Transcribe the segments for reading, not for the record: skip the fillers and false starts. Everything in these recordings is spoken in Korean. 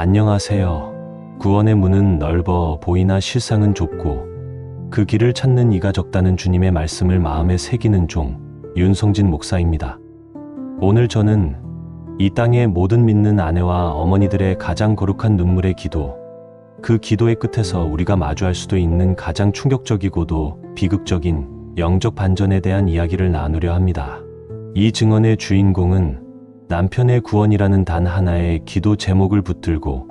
안녕하세요. 구원의 문은 넓어 보이나 실상은 좁고 그 길을 찾는 이가 적다는 주님의 말씀을 마음에 새기는 종 윤성진 목사입니다. 오늘 저는 이 땅의 모든 믿는 아내와 어머니들의 가장 거룩한 눈물의 기도, 그 기도의 끝에서 우리가 마주할 수도 있는 가장 충격적이고도 비극적인 영적 반전에 대한 이야기를 나누려 합니다. 이 증언의 주인공은 남편의 구원이라는 단 하나의 기도 제목을 붙들고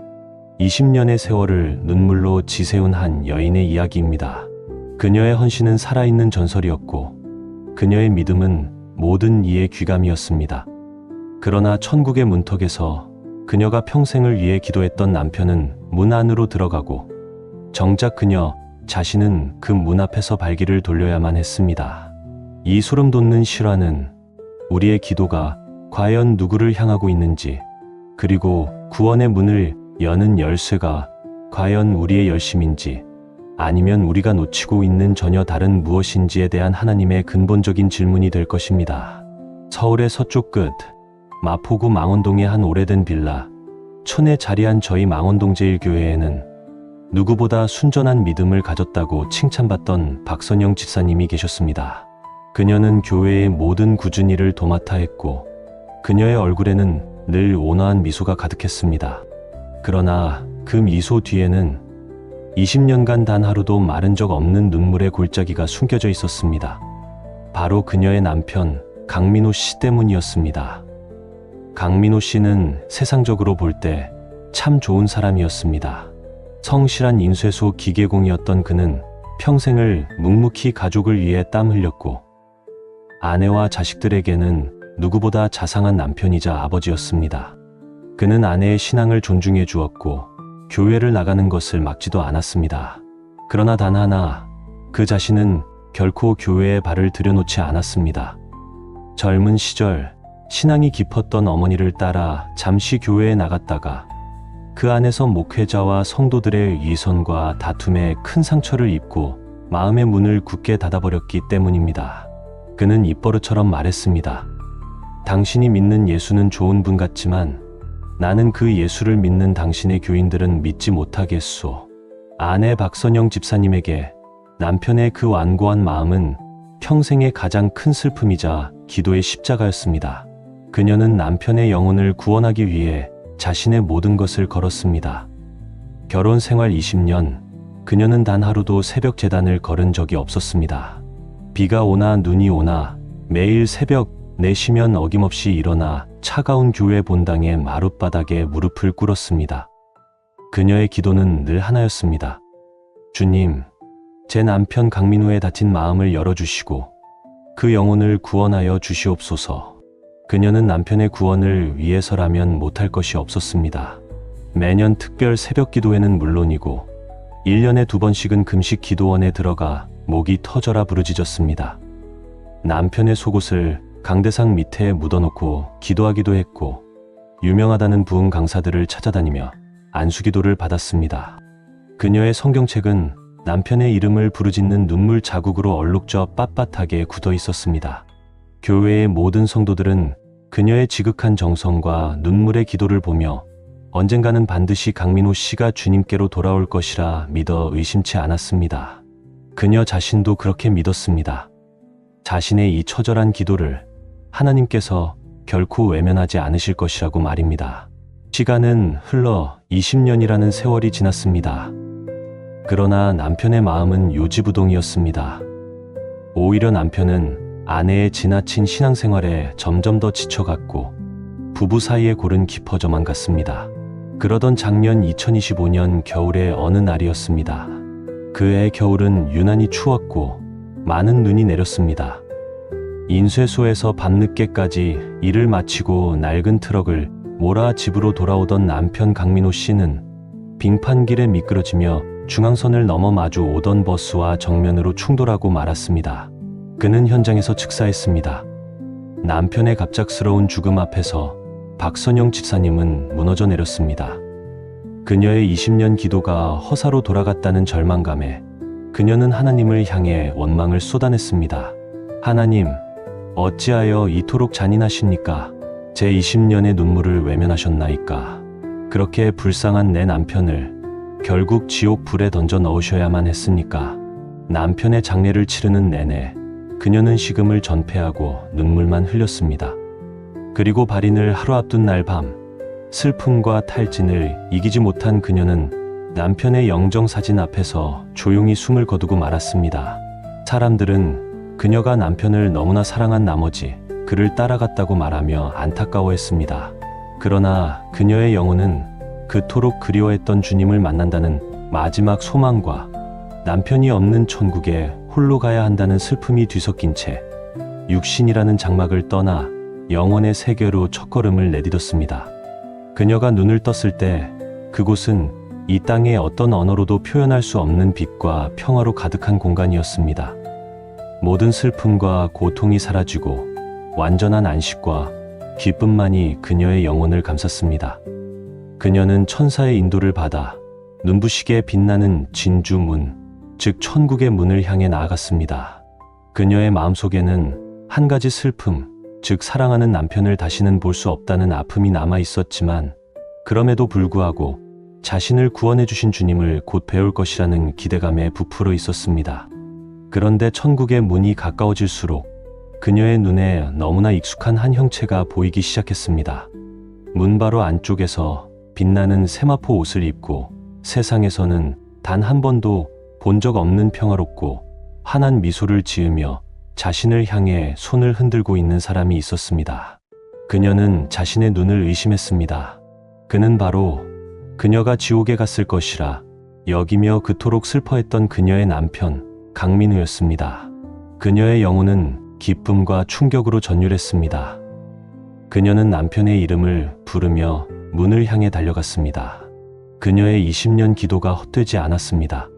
20년의 세월을 눈물로 지새운 한 여인의 이야기입니다. 그녀의 헌신은 살아있는 전설이었고 그녀의 믿음은 모든 이의 귀감이었습니다. 그러나 천국의 문턱에서 그녀가 평생을 위해 기도했던 남편은 문 안으로 들어가고 정작 그녀 자신은 그 문 앞에서 발길을 돌려야만 했습니다. 이 소름 돋는 실화는 우리의 기도가 과연 누구를 향하고 있는지, 그리고 구원의 문을 여는 열쇠가 과연 우리의 열심인지, 아니면 우리가 놓치고 있는 전혀 다른 무엇인지에 대한 하나님의 근본적인 질문이 될 것입니다. 서울의 서쪽 끝, 마포구 망원동의 한 오래된 빌라, 촌에 자리한 저희 망원동 제1교회에는 누구보다 순전한 믿음을 가졌다고 칭찬받던 박선영 집사님이 계셨습니다. 그녀는 교회의 모든 꾸준히 일을 도맡아 했고 그녀의 얼굴에는 늘 온화한 미소가 가득했습니다. 그러나 그 미소 뒤에는 20년간 단 하루도 마른 적 없는 눈물의 골짜기가 숨겨져 있었습니다. 바로 그녀의 남편 강민호 씨 때문이었습니다. 강민호 씨는 세상적으로 볼 때 참 좋은 사람이었습니다. 성실한 인쇄소 기계공이었던 그는 평생을 묵묵히 가족을 위해 땀 흘렸고 아내와 자식들에게는 누구보다 자상한 남편이자 아버지였습니다. 그는 아내의 신앙을 존중해 주었고 교회를 나가는 것을 막지도 않았습니다. 그러나 단 하나, 그 자신은 결코 교회에 발을 들여놓지 않았습니다. 젊은 시절 신앙이 깊었던 어머니를 따라 잠시 교회에 나갔다가 그 안에서 목회자와 성도들의 위선과 다툼에 큰 상처를 입고 마음의 문을 굳게 닫아버렸기 때문입니다. 그는 입버릇처럼 말했습니다. 당신이 믿는 예수는 좋은 분 같지만 나는 그 예수를 믿는 당신의 교인들은 믿지 못하겠소. 아내 박선영 집사님에게 남편의 그 완고한 마음은 평생의 가장 큰 슬픔이자 기도의 십자가였습니다. 그녀는 남편의 영혼을 구원하기 위해 자신의 모든 것을 걸었습니다. 결혼 생활 20년, 그녀는 단 하루도 새벽 제단을 걸은 적이 없었습니다. 비가 오나 눈이 오나 매일 새벽 4시면 어김없이 일어나 차가운 교회 본당의 마룻바닥에 무릎을 꿇었습니다. 그녀의 기도는 늘 하나였습니다. 주님, 제 남편 강민호의 다친 마음을 열어주시고 그 영혼을 구원하여 주시옵소서. 그녀는 남편의 구원을 위해서라면 못할 것이 없었습니다. 매년 특별 새벽 기도회는 물론이고 1년에 2번씩은 금식 기도원에 들어가 목이 터져라 부르짖었습니다. 남편의 속옷을 강대상 밑에 묻어놓고 기도하기도 했고 유명하다는 부흥 강사들을 찾아다니며 안수기도를 받았습니다. 그녀의 성경책은 남편의 이름을 부르짖는 눈물 자국으로 얼룩져 빳빳하게 굳어 있었습니다. 교회의 모든 성도들은 그녀의 지극한 정성과 눈물의 기도를 보며 언젠가는 반드시 강민호 씨가 주님께로 돌아올 것이라 믿어 의심치 않았습니다. 그녀 자신도 그렇게 믿었습니다. 자신의 이 처절한 기도를 하나님께서 결코 외면하지 않으실 것이라고 말입니다. 시간은 흘러 20년이라는 세월이 지났습니다. 그러나 남편의 마음은 요지부동이었습니다. 오히려 남편은 아내의 지나친 신앙생활에 점점 더 지쳐갔고 부부 사이의 골은 깊어져만 갔습니다. 그러던 작년 2025년 겨울의 어느 날이었습니다. 그해 겨울은 유난히 추웠고 많은 눈이 내렸습니다. 인쇄소에서 밤늦게까지 일을 마치고 낡은 트럭을 몰아 집으로 돌아오던 남편 강민호 씨는 빙판길에 미끄러지며 중앙선을 넘어 마주 오던 버스와 정면으로 충돌하고 말았습니다. 그는 현장에서 즉사했습니다. 남편의 갑작스러운 죽음 앞에서 박선영 집사님은 무너져 내렸습니다. 그녀의 20년 기도가 허사로 돌아갔다는 절망감에 그녀는 하나님을 향해 원망을 쏟아냈습니다. 하나님, 어찌하여 이토록 잔인하십니까? 제 20년의 눈물을 외면하셨나이까? 그렇게 불쌍한 내 남편을 결국 지옥 불에 던져 넣으셔야만 했습니까? 남편의 장례를 치르는 내내 그녀는 식음을 전폐하고 눈물만 흘렸습니다. 그리고 발인을 하루 앞둔 날 밤, 슬픔과 탈진을 이기지 못한 그녀는 남편의 영정사진 앞에서 조용히 숨을 거두고 말았습니다. 사람들은 그녀가 남편을 너무나 사랑한 나머지 그를 따라갔다고 말하며 안타까워했습니다. 그러나 그녀의 영혼은 그토록 그리워했던 주님을 만난다는 마지막 소망과 남편이 없는 천국에 홀로 가야 한다는 슬픔이 뒤섞인 채 육신이라는 장막을 떠나 영혼의 세계로 첫걸음을 내딛었습니다. 그녀가 눈을 떴을 때 그곳은 이 땅의 어떤 언어로도 표현할 수 없는 빛과 평화로 가득한 공간이었습니다. 모든 슬픔과 고통이 사라지고 완전한 안식과 기쁨만이 그녀의 영혼을 감쌌습니다. 그녀는 천사의 인도를 받아 눈부시게 빛나는 진주문, 즉 천국의 문을 향해 나아갔습니다. 그녀의 마음속에는 한 가지 슬픔, 즉 사랑하는 남편을 다시는 볼 수 없다는 아픔이 남아 있었지만 그럼에도 불구하고 자신을 구원해 주신 주님을 곧 배울 것이라는 기대감에 부풀어 있었습니다. 그런데 천국의 문이 가까워질수록 그녀의 눈에 너무나 익숙한 한 형체가 보이기 시작했습니다. 문 바로 안쪽에서 빛나는 세마포 옷을 입고 세상에서는 단 한 번도 본 적 없는 평화롭고 환한 미소를 지으며 자신을 향해 손을 흔들고 있는 사람이 있었습니다. 그녀는 자신의 눈을 의심했습니다. 그는 바로 그녀가 지옥에 갔을 것이라 여기며 그토록 슬퍼했던 그녀의 남편 강민우였습니다. 그녀의 영혼은 기쁨과 충격으로 전율했습니다. 그녀는 남편의 이름을 부르며 문을 향해 달려갔습니다. 그녀의 20년 기도가 헛되지 않았습니다.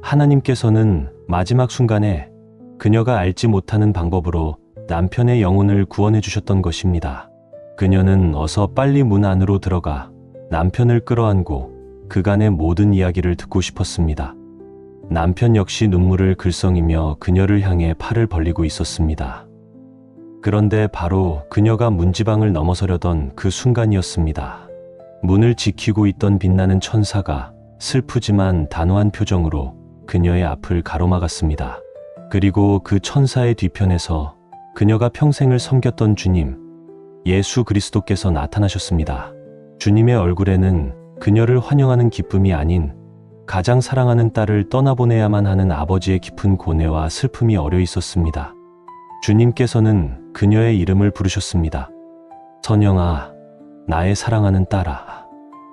하나님께서는 마지막 순간에 그녀가 알지 못하는 방법으로 남편의 영혼을 구원해 주셨던 것입니다. 그녀는 어서 빨리 문 안으로 들어가 남편을 끌어안고 그간의 모든 이야기를 듣고 싶었습니다. 남편 역시 눈물을 글썽이며 그녀를 향해 팔을 벌리고 있었습니다. 그런데 바로 그녀가 문지방을 넘어서려던 그 순간이었습니다. 문을 지키고 있던 빛나는 천사가 슬프지만 단호한 표정으로 그녀의 앞을 가로막았습니다. 그리고 그 천사의 뒤편에서 그녀가 평생을 섬겼던 주님, 예수 그리스도께서 나타나셨습니다. 주님의 얼굴에는 그녀를 환영하는 기쁨이 아닌 가장 사랑하는 딸을 떠나보내야만 하는 아버지의 깊은 고뇌와 슬픔이 어려 있었습니다. 주님께서는 그녀의 이름을 부르셨습니다. 선영아, 나의 사랑하는 딸아,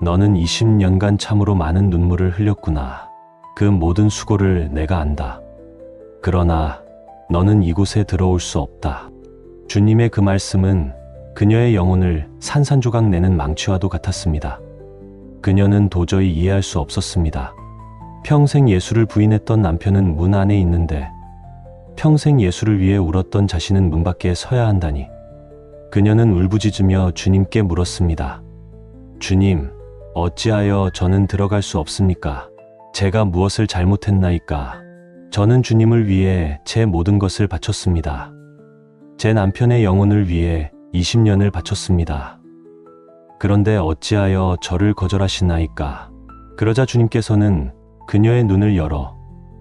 너는 20년간 참으로 많은 눈물을 흘렸구나. 그 모든 수고를 내가 안다. 그러나 너는 이곳에 들어올 수 없다. 주님의 그 말씀은 그녀의 영혼을 산산조각 내는 망치와도 같았습니다. 그녀는 도저히 이해할 수 없었습니다. 평생 예수를 부인했던 남편은 문 안에 있는데 평생 예수를 위해 울었던 자신은 문 밖에 서야 한다니. 그녀는 울부짖으며 주님께 물었습니다. 주님, 어찌하여 저는 들어갈 수 없습니까? 제가 무엇을 잘못했나이까? 저는 주님을 위해 제 모든 것을 바쳤습니다. 제 남편의 영혼을 위해 20년을 바쳤습니다. 그런데 어찌하여 저를 거절하시나이까? 그러자 주님께서는 그녀의 눈을 열어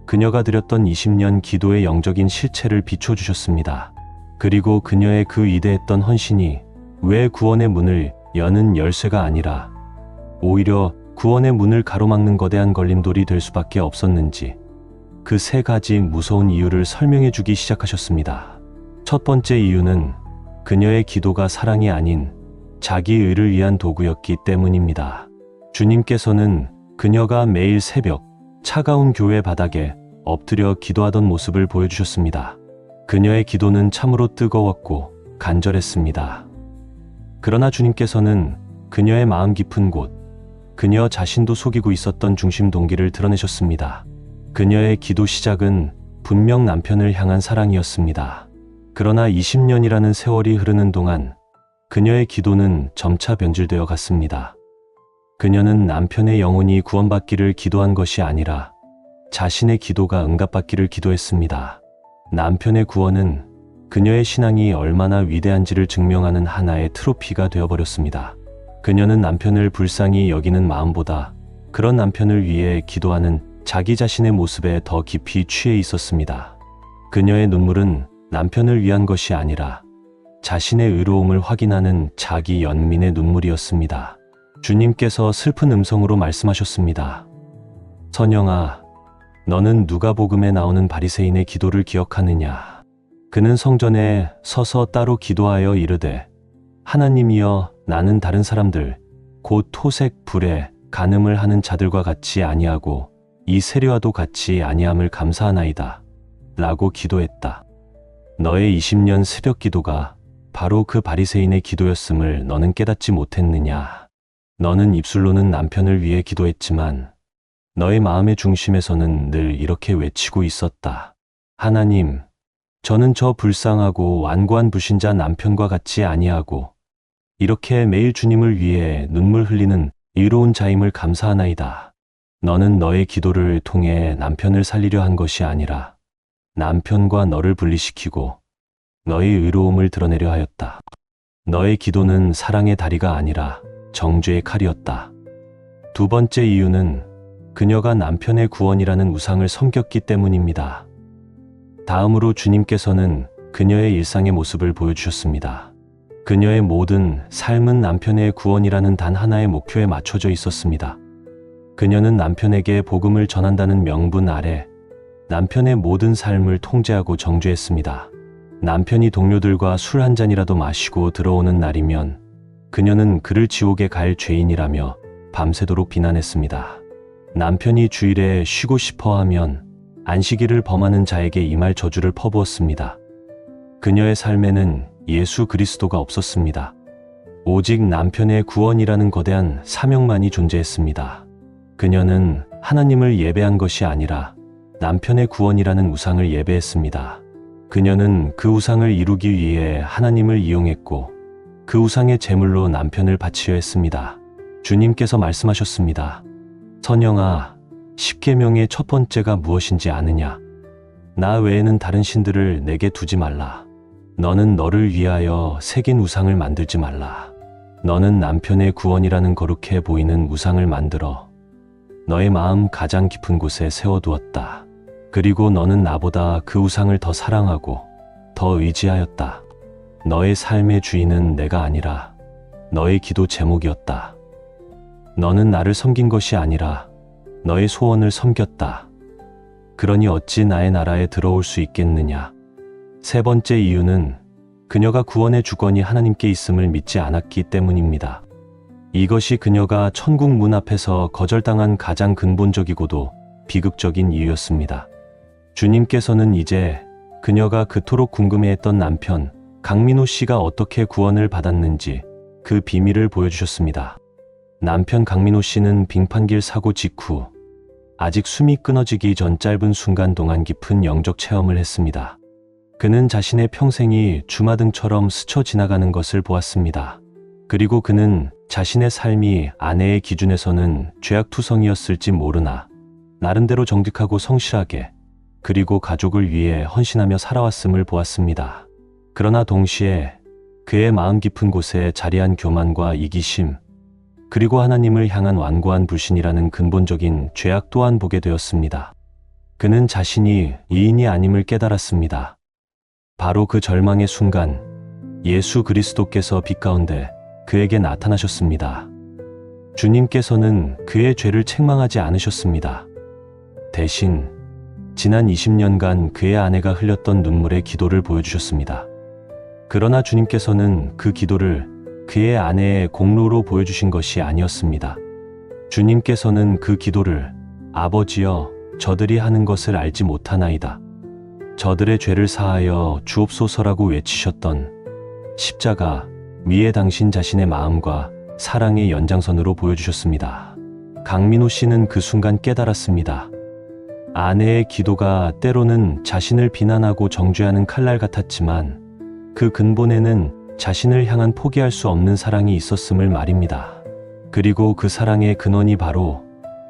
그녀가 드렸던 20년 기도의 영적인 실체를 비춰주셨습니다. 그리고 그녀의 그 위대했던 헌신이 왜 구원의 문을 여는 열쇠가 아니라 오히려 구원의 문을 가로막는 거대한 걸림돌이 될 수밖에 없었는지 그 세 가지 무서운 이유를 설명해 주기 시작하셨습니다. 첫 번째 이유는 그녀의 기도가 사랑이 아닌 자기 의를 위한 도구였기 때문입니다. 주님께서는 그녀가 매일 새벽 차가운 교회 바닥에 엎드려 기도하던 모습을 보여주셨습니다. 그녀의 기도는 참으로 뜨거웠고 간절했습니다. 그러나 주님께서는 그녀의 마음 깊은 곳, 그녀 자신도 속이고 있었던 중심 동기를 드러내셨습니다. 그녀의 기도 시작은 분명 남편을 향한 사랑이었습니다. 그러나 20년이라는 세월이 흐르는 동안 그녀의 기도는 점차 변질되어 갔습니다. 그녀는 남편의 영혼이 구원받기를 기도한 것이 아니라 자신의 기도가 응답받기를 기도했습니다. 남편의 구원은 그녀의 신앙이 얼마나 위대한지를 증명하는 하나의 트로피가 되어버렸습니다. 그녀는 남편을 불쌍히 여기는 마음보다 그런 남편을 위해 기도하는 자기 자신의 모습에 더 깊이 취해 있었습니다. 그녀의 눈물은 남편을 위한 것이 아니라 자신의 의로움을 확인하는 자기 연민의 눈물이었습니다. 주님께서 슬픈 음성으로 말씀하셨습니다. 선영아, 너는 누가복음에 나오는 바리새인의 기도를 기억하느냐? 그는 성전에 서서 따로 기도하여 이르되 하나님이여, 나는 다른 사람들 곧 토색 불에 간음을 하는 자들과 같이 아니하고 이 세리와도 같이 아니함을 감사하나이다 라고 기도했다. 너의 20년 새벽 기도가 바로 그 바리새인의 기도였음을 너는 깨닫지 못했느냐? 너는 입술로는 남편을 위해 기도했지만 너의 마음의 중심에서는 늘 이렇게 외치고 있었다. 하나님, 저는 저 불쌍하고 완고한 불신자 남편과 같이 아니하고 이렇게 매일 주님을 위해 눈물 흘리는 의로운 자임을 감사하나이다. 너는 너의 기도를 통해 남편을 살리려 한 것이 아니라 남편과 너를 분리시키고 너의 의로움을 드러내려 하였다. 너의 기도는 사랑의 다리가 아니라 정죄의 칼이었다. 두 번째 이유는 그녀가 남편의 구원이라는 우상을 섬겼기 때문입니다. 다음으로 주님께서는 그녀의 일상의 모습을 보여주셨습니다. 그녀의 모든 삶은 남편의 구원이라는 단 하나의 목표에 맞춰져 있었습니다. 그녀는 남편에게 복음을 전한다는 명분 아래 남편의 모든 삶을 통제하고 정죄했습니다. 남편이 동료들과 술 한 잔이라도 마시고 들어오는 날이면 그녀는 그를 지옥에 갈 죄인이라며 밤새도록 비난했습니다. 남편이 주일에 쉬고 싶어 하면 안식일을 범하는 자에게 이 말 저주를 퍼부었습니다. 그녀의 삶에는 예수 그리스도가 없었습니다. 오직 남편의 구원이라는 거대한 사명만이 존재했습니다. 그녀는 하나님을 예배한 것이 아니라 남편의 구원이라는 우상을 예배했습니다. 그녀는 그 우상을 이루기 위해 하나님을 이용했고 그 우상의 제물로 남편을 바치려 했습니다. 주님께서 말씀하셨습니다. 선영아, 십계명의 첫 번째가 무엇인지 아느냐? 나 외에는 다른 신들을 내게 두지 말라. 너는 너를 위하여 새긴 우상을 만들지 말라. 너는 남편의 구원이라는 거룩해 보이는 우상을 만들어 너의 마음 가장 깊은 곳에 세워두었다. 그리고 너는 나보다 그 우상을 더 사랑하고 더 의지하였다. 너의 삶의 주인은 내가 아니라 너의 기도 제목이었다. 너는 나를 섬긴 것이 아니라 너의 소원을 섬겼다. 그러니 어찌 나의 나라에 들어올 수 있겠느냐? 세 번째 이유는 그녀가 구원의 주권이 하나님께 있음을 믿지 않았기 때문입니다. 이것이 그녀가 천국 문 앞에서 거절당한 가장 근본적이고도 비극적인 이유였습니다. 주님께서는 이제 그녀가 그토록 궁금해했던 남편 강민호 씨가 어떻게 구원을 받았는지 그 비밀을 보여주셨습니다. 남편 강민호 씨는 빙판길 사고 직후 아직 숨이 끊어지기 전 짧은 순간 동안 깊은 영적 체험을 했습니다. 그는 자신의 평생이 주마등처럼 스쳐 지나가는 것을 보았습니다. 그리고 그는 자신의 삶이 아내의 기준에서는 죄악투성이었을지 모르나 나름대로 정직하고 성실하게 그리고 가족을 위해 헌신하며 살아왔음을 보았습니다. 그러나 동시에 그의 마음 깊은 곳에 자리한 교만과 이기심, 그리고 하나님을 향한 완고한 불신이라는 근본적인 죄악 또한 보게 되었습니다. 그는 자신이 의인이 아님을 깨달았습니다. 바로 그 절망의 순간 예수 그리스도께서 빛 가운데 그에게 나타나셨습니다. 주님께서는 그의 죄를 책망하지 않으셨습니다. 대신 지난 20년간 그의 아내가 흘렸던 눈물의 기도를 보여주셨습니다. 그러나 주님께서는 그 기도를 그의 아내의 공로로 보여주신 것이 아니었습니다. 주님께서는 그 기도를 아버지여, 저들이 하는 것을 알지 못하나이다. 저들의 죄를 사하여 주옵소서라고 외치셨던 십자가 위에 당신 자신의 마음과 사랑의 연장선으로 보여주셨습니다. 강민호 씨는 그 순간 깨달았습니다. 아내의 기도가 때로는 자신을 비난하고 정죄하는 칼날 같았지만 그 근본에는 자신을 향한 포기할 수 없는 사랑이 있었음을 말입니다. 그리고 그 사랑의 근원이 바로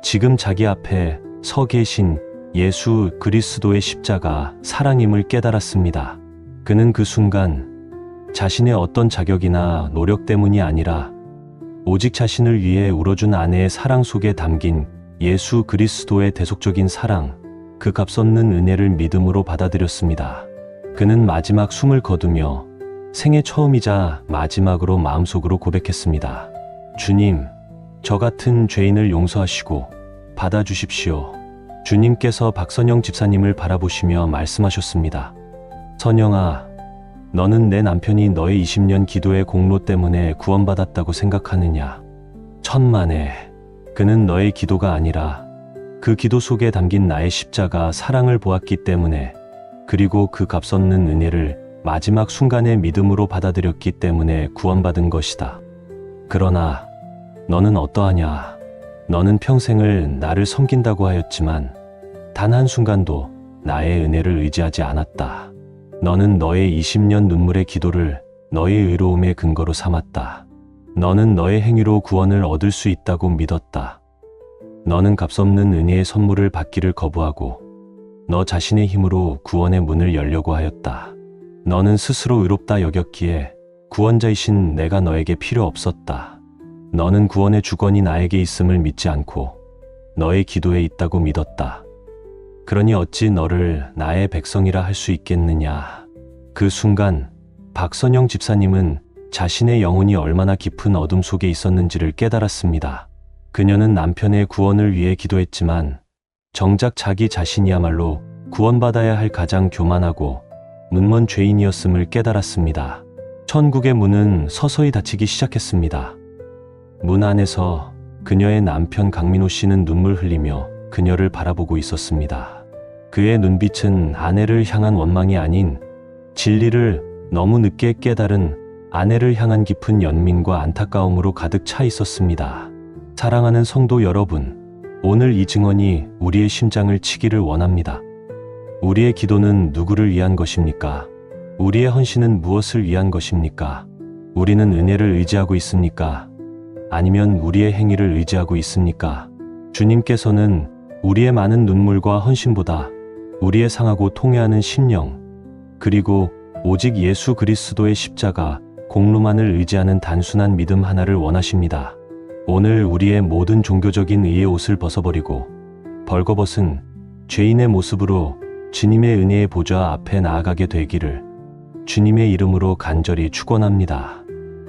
지금 자기 앞에 서 계신 예수 그리스도의 십자가 사랑임을 깨달았습니다. 그는 그 순간 자신의 어떤 자격이나 노력 때문이 아니라 오직 자신을 위해 울어준 아내의 사랑 속에 담긴 예수 그리스도의 대속적인 사랑, 그 값없는 은혜를 믿음으로 받아들였습니다. 그는 마지막 숨을 거두며 생애 처음이자 마지막으로 마음속으로 고백했습니다. 주님, 저 같은 죄인을 용서하시고 받아주십시오. 주님께서 박선영 집사님을 바라보시며 말씀하셨습니다. 선영아, 너는 내 남편이 너의 20년 기도의 공로 때문에 구원받았다고 생각하느냐? 천만에, 그는 너의 기도가 아니라 그 기도 속에 담긴 나의 십자가 사랑을 보았기 때문에, 그리고 그 값없는 은혜를 마지막 순간에 믿음으로 받아들였기 때문에 구원받은 것이다. 그러나 너는 어떠하냐? 너는 평생을 나를 섬긴다고 하였지만 단 한순간도 나의 은혜를 의지하지 않았다. 너는 너의 20년 눈물의 기도를 너의 의로움의 근거로 삼았다. 너는 너의 행위로 구원을 얻을 수 있다고 믿었다. 너는 값없는 은혜의 선물을 받기를 거부하고 너 자신의 힘으로 구원의 문을 열려고 하였다. 너는 스스로 의롭다 여겼기에 구원자이신 내가 너에게 필요 없었다. 너는 구원의 주권이 나에게 있음을 믿지 않고 너의 기도에 있다고 믿었다. 그러니 어찌 너를 나의 백성이라 할 수 있겠느냐. 그 순간 박선영 집사님은 자신의 영혼이 얼마나 깊은 어둠 속에 있었는지를 깨달았습니다. 그녀는 남편의 구원을 위해 기도했지만 정작 자기 자신이야말로 구원받아야 할 가장 교만하고 눈먼 죄인이었음을 깨달았습니다. 천국의 문은 서서히 닫히기 시작했습니다. 문 안에서 그녀의 남편 강민호 씨는 눈물 흘리며 그녀를 바라보고 있었습니다. 그의 눈빛은 아내를 향한 원망이 아닌 진리를 너무 늦게 깨달은 아내를 향한 깊은 연민과 안타까움으로 가득 차 있었습니다. 사랑하는 성도 여러분, 오늘 이 증언이 우리의 심장을 치기를 원합니다. 우리의 기도는 누구를 위한 것입니까? 우리의 헌신은 무엇을 위한 것입니까? 우리는 은혜를 의지하고 있습니까? 아니면 우리의 행위를 의지하고 있습니까? 주님께서는 우리의 많은 눈물과 헌신보다 우리의 상하고 통회하는 심령, 그리고 오직 예수 그리스도의 십자가 공로만을 의지하는 단순한 믿음 하나를 원하십니다. 오늘 우리의 모든 종교적인 의의 옷을 벗어버리고 벌거벗은 죄인의 모습으로 주님의 은혜의 보좌 앞에 나아가게 되기를 주님의 이름으로 간절히 축원합니다.